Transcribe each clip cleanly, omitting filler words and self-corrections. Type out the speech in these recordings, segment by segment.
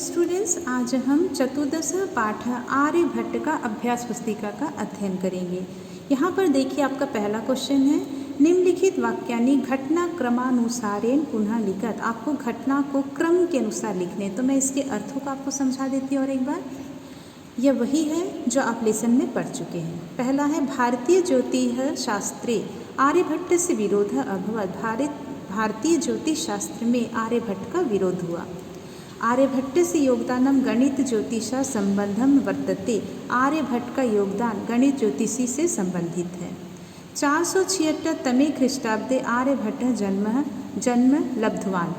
Students, आज हम चतुर्दश पाठ आर्यभट्ट का अभ्यास पुस्तिका का अध्ययन करेंगे। यहाँ पर देखिए आपका पहला क्वेश्चन है, निम्नलिखित वाक्यानि घटना क्रमानुसारेण पुनः लिखत। आपको घटना को क्रम के अनुसार लिखने, तो मैं इसके अर्थों को आपको समझा देती हूँ और एक बार। यह वही है जो आप लेसन में पढ़ चुके हैं। पहला है, भारतीय ज्योतिष शास्त्रे आर्यभट्ट से विरोध अभवत। भारतीय ज्योतिष शास्त्र में आर्यभट्ट का विरोध हुआ। आर्यभट्ट से योगदानम गणित ज्योतिषा संबंधम वर्तते। आर्यभट्ट का योगदान गणित ज्योतिषी से संबंधित है। 476 तमे ख्रीष्टाब्दे आर्यभट्ट जन्म लब्धवान।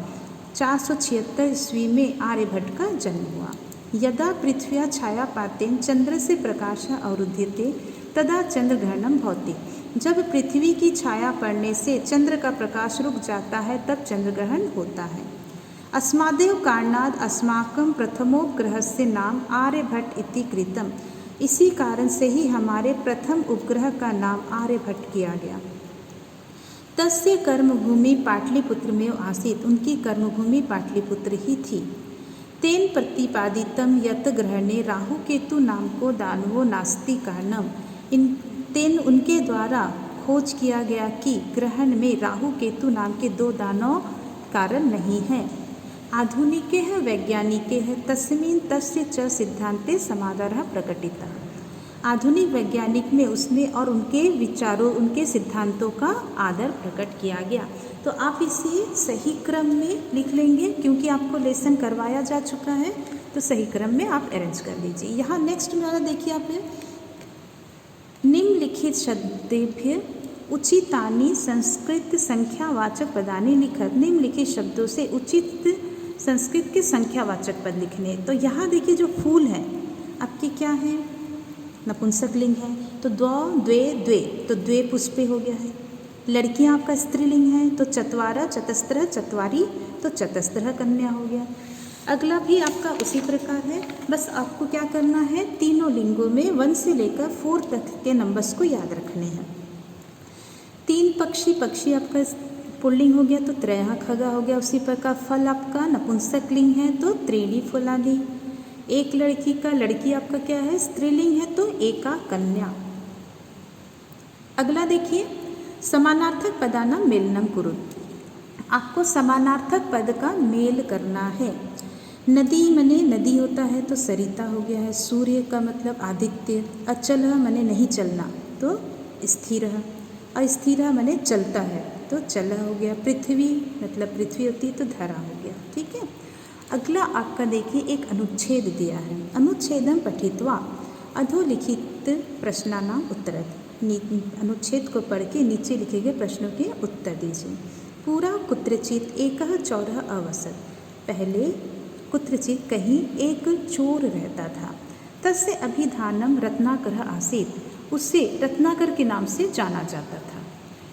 476 ईस्वी में आर्यभट्ट का जन्म हुआ। यदा पृथ्व्या छायापातेन चंद्र से प्रकाश अवरुध्यते तदा चंद्रग्रहणम भवति। जब पृथ्वी की छाया पड़ने से चंद्र का प्रकाश रुक जाता है तब चंद्रग्रहण होता है। अस्मादेव कारणाद अस्माकं प्रथमोपग्रहस्य नाम आर्यभट्ट इति कृतम। इसी कारण से ही हमारे प्रथम उपग्रह का नाम आर्यभट्ट किया गया। तस्य कर्मभूमि पाटलिपुत्र में आसीत। उनकी कर्मभूमि पाटलिपुत्र ही थी। तेन प्रतिपादितम यत ग्रहणे राहु केतु नाम को दानवो नास्ति कारणम। तेन उनके द्वारा खोज किया गया कि ग्रहण में राहु केतु नाम के दो दानव कारण नहीं है। आधुनिके वैज्ञानिके तस्मिन् तस्य च सिद्धांते समादरः प्रकटितः। आधुनिक वैज्ञानिक में उसने और उनके विचारों, उनके सिद्धांतों का आदर प्रकट किया गया। तो आप इसे सही क्रम में लिख लेंगे, क्योंकि आपको लेसन करवाया जा चुका है, तो सही क्रम में आप अरेंज कर लीजिए। यहाँ नेक्स्ट वाला देखिए आप, निम्नलिखित शब्देभ्य उचितानि संस्कृत संख्यावाचक पदानि लिखत। निम्नलिखित शब्दों से उचित संस्कृत के संख्यावाचक पद लिखने। तो यहाँ देखिए जो फूल है आपके क्या है, नपुंसक लिंग है, तो द्वौ द्वे द्वे, तो द्वे पुष्पे हो गया है। लड़कियाँ आपका स्त्रीलिंग है, तो चत्वारा चतस्त्र चत्वारी, तो चतस्त्र कन्या हो गया। अगला भी आपका उसी प्रकार है, बस आपको क्या करना है, तीनों लिंगों में 1 से लेकर 4 तक के नंबर्स को याद रखने हैं। 3 पक्षी आपका पुल्लिंग हो गया, तो त्रयः खगा हो गया। उसी प्रकार फल आपका नपुंसक लिंग है, तो त्रीणि फलानि। एक लड़की आपका क्या है, स्त्रीलिंग है, तो एका कन्या। अगला देखिए, समानार्थक पदानां मेलनम कुरुत। आपको समानार्थक पद का मेल करना है। नदी मने नदी होता है, तो सरिता हो गया है। सूर्य का मतलब आदित्य। अचल मने नहीं चलना, तो स्थिर। अस्थिर मने चलता है, तो चल हो गया। पृथ्वी मतलब पृथ्वी होती है, तो धरा हो गया। ठीक है। अगला आपका देखिए एक अनुच्छेद दिया है। अनुच्छेदम पठित्वा अधोलिखित प्रश्नानाम उत्तरत। अनुच्छेद को पढ़ के नीचे लिखे गए प्रश्नों के उत्तर दीजिए। पूरा कुत्रचित एकः चौरः अवसत। पहले कुत्रचित कहीं एक चोर रहता था। तस्य अभिधानम रत्नाकर आसीत। उसे रत्नाकर के नाम से जाना जाता था।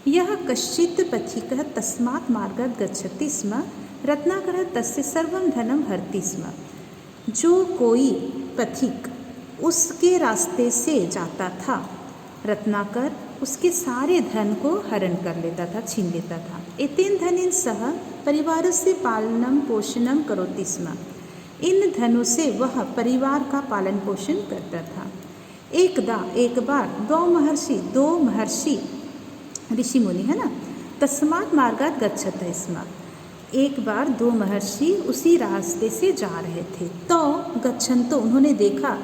यह कश्चित् पथिकः तस्मात् मार्गात् गच्छति स्म। रत्नाकर तस्य सर्वं धनं हरति स्म। जो कोई पथिक उसके रास्ते से जाता था, रत्नाकर उसके सारे धन को हरण कर लेता था, छीन लेता था। एतेन धनेन सह परिवारस्य पालनं पोषणं करोति स्म। इन धनों से वह परिवार का पालन पोषण करता था। एक बार दो महर्षि ऋषि मुनि है ना, तस्मात् मार्गात् गच्छत स्म। एक बार 2 महर्षि उसी रास्ते से जा रहे थे। तो गच्छन्तो उन्होंने देखा,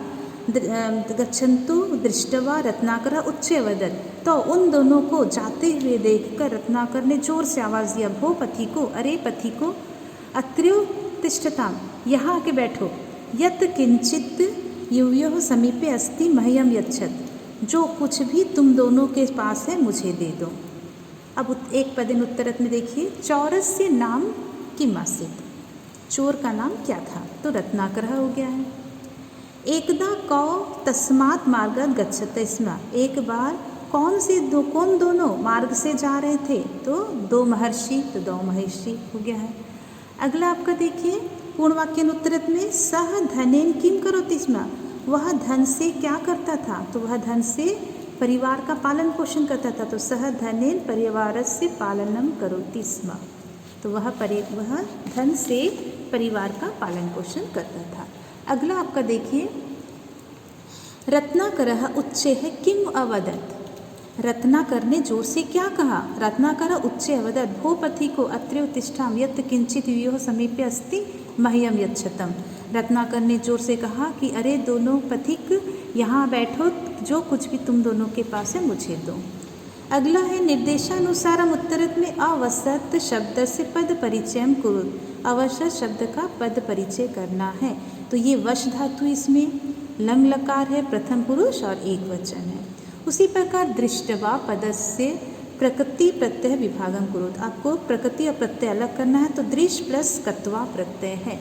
गच्छन्तु दृष्टवा रत्नाकर उच्चे वदत। तो उन दोनों को जाते हुए देखकर रत्नाकर ने जोर से आवाज़ दिया, भो पथिको, अरे पथिको, अत्र्यो तिष्ठताम, यहाँ आके बैठो। यत् किंचित युवयोः समीपे अस्ति मह्यम यच्छत। जो कुछ भी तुम दोनों के पास है मुझे दे दो। अब एक पदेन उत्तरत में देखिए, चौरस्य नाम किम आसीत्। चोर का नाम क्या था, तो रत्नाकर हो गया है। एकदा कौ तस्मात् मार्गात् गच्छत स्म। एक बार कौन दोनों मार्ग से जा रहे थे, तो 2 महर्षि, तो 2 महिषी हो गया है। अगला आपका देखिए पूर्ण वाक्यन उत्तरत में, सह धनेन किम करोति स्म। वह धन से क्या करता था, तो वह धन से परिवार का पालन पोषण करता था। तो सह धनेन परिवारस्य पालनम करोति स्म। तो वह धन से परिवार का पालन पोषण करता था। अगला आपका देखिए, रत्नाकरः उच्चैः किम अवदत्। रत्नाकर ने जोर से क्या कहा? रत्नाकर उच्चे अवदत् भो पथिको अत्रे उत्तिष्ठां यत् किंचित व्यूह समीप्य अस्ति मह्यम यच्छतम्। रत्नाकर ने जोर से कहा कि अरे दोनों पथिक यहाँ बैठो, जो कुछ भी तुम दोनों के पास है मुझे दो। अगला है निर्देशानुसारम उत्तरत में अवसत शब्द से पद परिचयम कुरुत। अवसत शब्द का पद परिचय करना है। तो ये वश धातु इसमें लंग लकार है, प्रथम पुरुष और एक वचन है। उसी प्रकार दृष्टवा पदस्य प्रकृति प्रत्यय विभागम कुरुत। आपको प्रकृति और प्रत्यय अलग करना है, तो दृश प्लस कत्वा प्रत्यय है।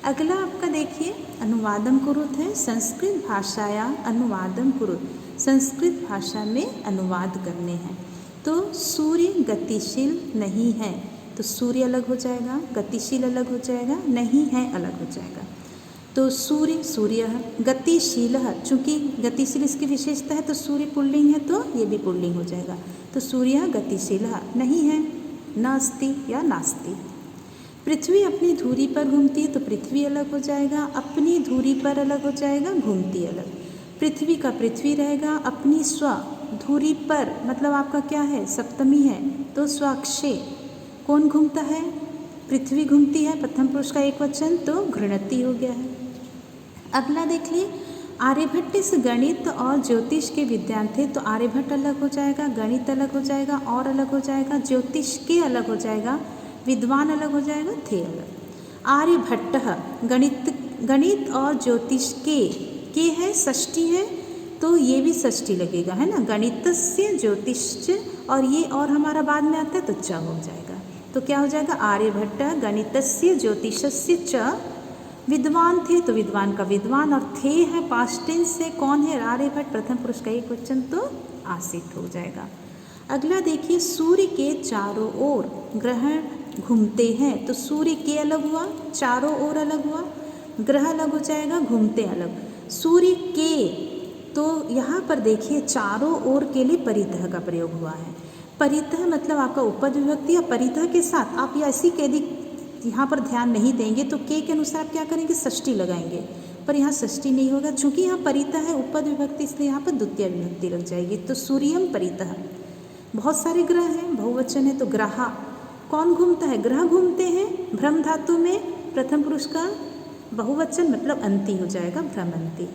अगला आपका देखिए अनुवादम कुरुत है। संस्कृत भाषाया अनुवादम कुरुत। संस्कृत भाषा में अनुवाद करने हैं। तो सूर्य गतिशील नहीं है, तो सूर्य अलग हो जाएगा, गतिशील अलग हो जाएगा, नहीं है अलग हो जाएगा। तो सूर्य सूर्यः गतिशीलः, चूँकि गतिशील इसकी विशेषता है तो सूर्य पुल्लिंग है तो ये भी पुल्लिंग हो जाएगा। तो सूर्यः गतिशीलः नहीं है, नास्ति या नास्ति। पृथ्वी अपनी धुरी पर घूमती है तो पृथ्वी अलग हो जाएगा, अपनी धुरी पर अलग हो जाएगा, घूमती अलग। पृथ्वी का पृथ्वी रहेगा, अपनी स्व धुरी पर मतलब आपका क्या है, सप्तमी है, तो स्वाक्षे कौन घूमता है? पृथ्वी घूमती है, प्रथम पुरुष का एक वचन, तो घृणति हो गया है। अगला देखिए, आर्यभट्ट इस गणित और ज्योतिष के विद्वान थे, तो आर्यभट्ट अलग हो जाएगा, गणित अलग हो जाएगा, और अलग हो जाएगा, ज्योतिष के अलग हो जाएगा, विद्वान अलग हो जाएगा, थे अलग। आर्यभट्ट गणित और ज्योतिष के है, षष्ठी है, तो ये भी षष्ठी लगेगा, है ना। गणितस्य ज्योतिष, और ये और हमारा बाद में आता है तो च हो जाएगा। तो क्या हो जाएगा? आर्यभट्ट गणितस्य ज्योतिषस्य च। विद्वान थे तो विद्वान का विद्वान, और थे है पास्ट टेंस से, कौन है? आर्यभट्ट, प्रथम पुरुष का एक वचन, तो आसित हो जाएगा। अगला देखिए, सूर्य के चारों ओर ग्रह घूमते हैं, तो सूर्य के अलग हुआ, चारों ओर अलग हुआ, ग्रह अलग हो जाएगा, घूमते अलग। सूर्य के, तो यहाँ पर देखिए चारों ओर के लिए परितः का प्रयोग हुआ है। परितः मतलब आपका उपद विभक्ति, या परितः के साथ आप या ऐसी कह दी, यहाँ पर ध्यान नहीं देंगे तो के अनुसार आप क्या करेंगे? षष्ठी लगाएंगे, पर यहाँ षष्ठी नहीं होगा, चूंकि यहाँ परितः है उपद विभक्ति, इसलिए यहाँ पर द्वितीय विभक्ति लग जाएगी। तो सूर्यम परितः। बहुत सारे ग्रह हैं, बहुवचन है, तो ग्रहा कौन घूमता है? ग्रह घूमते हैं। भ्रम धातु में प्रथम पुरुष का बहुवचन मतलब अंति हो जाएगा, भ्रमंती।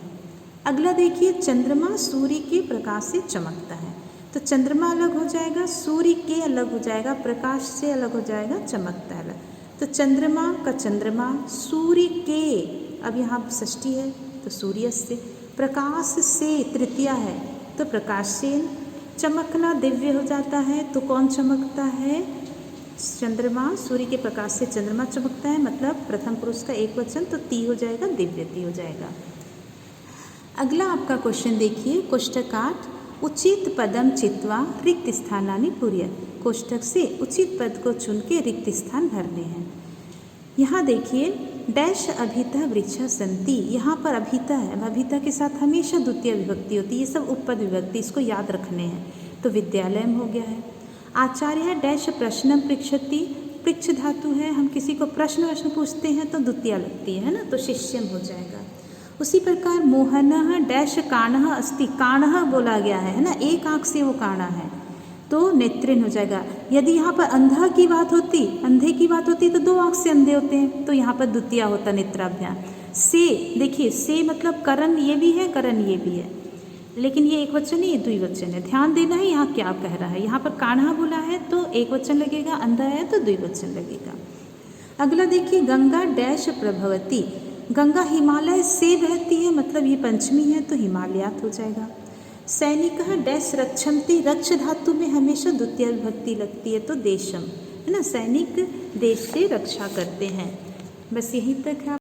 अगला देखिए, चंद्रमा सूर्य के प्रकाश से चमकता है, तो चंद्रमा अलग हो जाएगा, सूर्य के अलग हो जाएगा, प्रकाश से अलग हो जाएगा, चमकता है अलग। तो चंद्रमा का चंद्रमा, सूर्य के, अब यहाँ षष्ठी है तो सूर्य से, प्रकाश से तृतीया है तो प्रकाश से। चमकना दिव्य हो जाता है, तो कौन चमकता है? चंद्रमा। सूर्य के प्रकाश से चंद्रमा चमकता है, मतलब प्रथम पुरुष का एक वचन, तो ती हो जाएगा, दिव्यति हो जाएगा। अगला आपका क्वेश्चन देखिए, कोष्ठक 8, उचित पदम चित्वा रिक्त स्थानानि पूर्यत। कोष्ठक से उचित पद को चुन के रिक्त स्थान भरने हैं। यहाँ देखिए, डैश अभितः वृक्षा संति, यहाँ पर अभितः है, अभितः के साथ हमेशा द्वितीय विभक्ति होती है, ये सब उपपद विभक्ति, इसको याद रखने हैं। तो विद्यालय हो गया है। आचार्य डैश प्रश्नम पृच्छति, पृच्छ धातु है, हम किसी को प्रश्न पूछते हैं तो द्वितीय लगती है ना, तो शिष्यम हो जाएगा। उसी प्रकार मोहनः डैश काणः अस्ति, काणः बोला गया है ना, एक आँख से वो काणा है, तो नेत्रिन हो जाएगा। यदि यहाँ पर अंधा की बात होती, अंधे की बात होती तो दो आँख से अंधे होते हैं, तो यहाँ पर द्वितीय होता नेत्राभ्याम। से देखिए, से मतलब करण ये भी है, करण ये भी है, लेकिन ये एक वचन है, ये द्विवचन है। ध्यान देना है यहाँ क्या कह रहा है। यहाँ पर कान्हा बोला है तो एक वचन लगेगा, अंधा है तो द्विवचन लगेगा। अगला देखिए, गंगा डैश प्रभवती, गंगा हिमालय से बहती है, मतलब ये पंचमी है तो हिमालयात हो जाएगा। सैनिक डैश रक्षन्ति, रक्ष धातु में हमेशा द्वितीय विभक्ति लगती है, तो देशम है ना, सैनिक देश से रक्षा करते हैं। बस यहीं तक है।